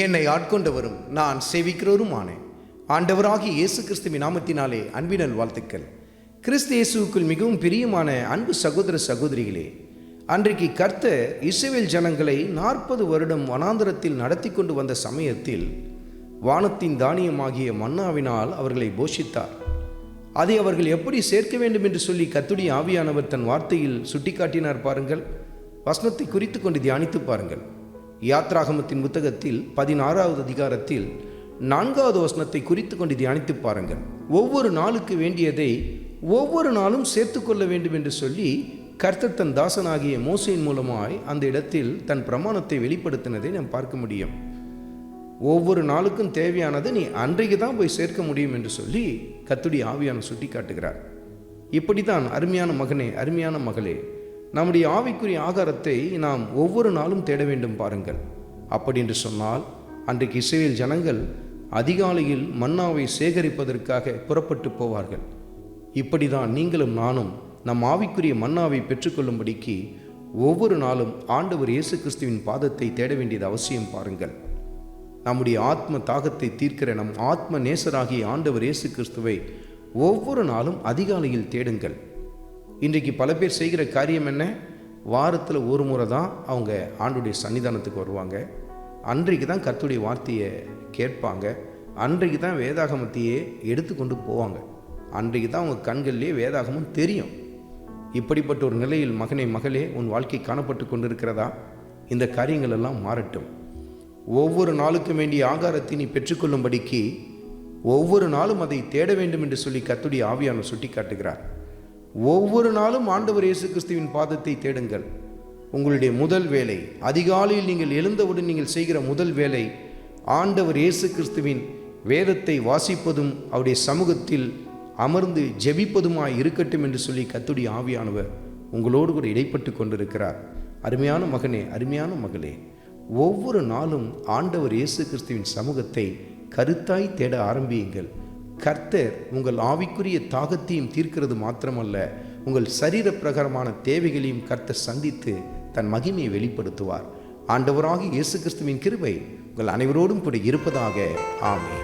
என்னை ஆட்கொண்டவரும் நான் சேவிக்கிறவருமானேன். ஆண்டவராகிய இயேசு கிறிஸ்துவின் நாமத்தினாலே அன்பினல் வாழ்த்துக்கள். கிறிஸ்து இயேசுவுக்குள் மிகவும் பிரியமான அன்பு சகோதர சகோதரிகளே, அன்றைக்கு கர்த்தர் இஸ்ரவேல் ஜனங்களை 40 வருடம் வனாந்தரத்தில் நடத்தி கொண்டு வந்த சமயத்தில் வானத்தின் தானியமாகிய மன்னாவினால் அவர்களை போஷித்தார். அதை அவர்கள் எப்படி சேர்க்க வேண்டும் என்று சொல்லி கர்த்தருடைய ஆவியானவர் தன் வார்த்தையில் சுட்டிக்காட்டினார். பாருங்கள், வசனத்தை குறித்து கொண்டு தியானித்து பாருங்கள். யாத்ராகமத்தின் புத்தகத்தில் 16வது அதிகாரத்தில் 4வது வசனத்தை குறித்து கொண்டு தியானித்து பாருங்கள். ஒவ்வொரு நாளுக்கு வேண்டியதை ஒவ்வொரு நாளும் சேர்த்து கொள்ள வேண்டும் என்று சொல்லி கர்த்தர் தன் தாசனாகிய மோசேயின் மூலமாய் அந்த இடத்தில் தன் பிரமாணத்தை வெளிப்படுத்தினதை நாம் பார்க்க முடியும். ஒவ்வொரு நாளுக்கும் தேவையானது நீ அன்றைக்கு தான் போய் சேர்க்க முடியும் என்று சொல்லி கர்த்தருடைய ஆவியானவர் சுட்டி காட்டுகிறார். இப்படித்தான் அருமையான மகனே, அருமையான மகளே, நம்முடைய ஆவிக்குரிய ஆகாரத்தை நாம் ஒவ்வொரு நாளும் தேட வேண்டும். பாருங்கள், அப்படி என்று சொன்னால் அன்றைக்கு இஸ்ரவேல் ஜனங்கள் அதிகாலையில் மன்னாவை சேகரிப்பதற்காக புறப்பட்டு போவார்கள். இப்படி தான் நீங்களும் நானும் நம் ஆவிக்குரிய மன்னாவை பெற்றுக்கொள்ளும்படிக்கு ஒவ்வொரு நாளும் ஆண்டவர் இயேசு கிறிஸ்துவின் பாதத்தை தேட வேண்டியது அவசியம். பாருங்கள், நம்முடைய ஆத்ம தாகத்தை தீர்க்கிற நம் ஆத்ம நேசராகிய ஆண்டவர் இயேசு கிறிஸ்துவை ஒவ்வொரு நாளும் அதிகாலையில் தேடுங்கள். இன்றைக்கு பல பேர் செய்கிற காரியம் என்ன? வாரத்தில் ஒரு முறை தான் அவங்க ஆண்டுடைய சன்னிதானத்துக்கு வருவாங்க. அன்றைக்கு தான் கர்த்தருடைய வார்த்தையை கேட்பாங்க. அன்றைக்கு தான் வேதாகமத்தையே எடுத்துக்கொண்டு போவாங்க. அன்றைக்கு தான் அவங்க கண்கள்லேயே வேதாகமும் தெரியும். இப்படிப்பட்ட ஒரு நிலையில் மகனே, மகளே, உன் வாழ்க்கை காணப்பட்டு கொண்டிருக்கிறதா? இந்த காரியங்கள் எல்லாம் மாறட்டும். ஒவ்வொரு நாளுக்கு வேண்டிய ஆகாரத்தை நீ பெற்றுக்கொள்ளும்படிக்கு ஒவ்வொரு நாளும் அதை தேட வேண்டும் என்று சொல்லி கர்த்தருடைய ஆவியானவர் சுட்டி காட்டுகிறார். ஒவ்வொரு நாளும் ஆண்டவர் இயேசு கிறிஸ்துவின் பாதத்தை தேடுங்கள். உங்களுடைய முதல் வேலை, அதிகாலையில் நீங்கள் எழுந்தவுடன் நீங்கள் செய்கிற முதல் வேலை ஆண்டவர் இயேசு கிறிஸ்துவின் வேதத்தை வாசிப்பதும் அவருடைய சமூகத்தில் அமர்ந்து ஜெபிப்பதுமாய் இருக்கட்டும் என்று சொல்லி கர்த்தருடைய ஆவியானவர் உங்களோடு கூட இடைப்பட்டு கொண்டிருக்கிறார். அருமையான மகனே, அருமையான மகளே, ஒவ்வொரு நாளும் ஆண்டவர் இயேசு கிறிஸ்துவின் சமூகத்தை கருத்தாய் தேட ஆரம்பியுங்கள். கர்த்தர் உங்கள் ஆவிக்குரிய தாகத்தையும் தீர்க்கிறது மாத்திரமல்ல, உங்கள் சரீர பிரகாரமான தேவைகளையும் கர்த்தர் சந்தித்து தன் மகிமையை வெளிப்படுத்துவார். ஆண்டவராகிய இயேசு கிறிஸ்துவின் கிருபை உங்கள் அனைவரோடும் கூட இருப்பதாக. ஆமென்.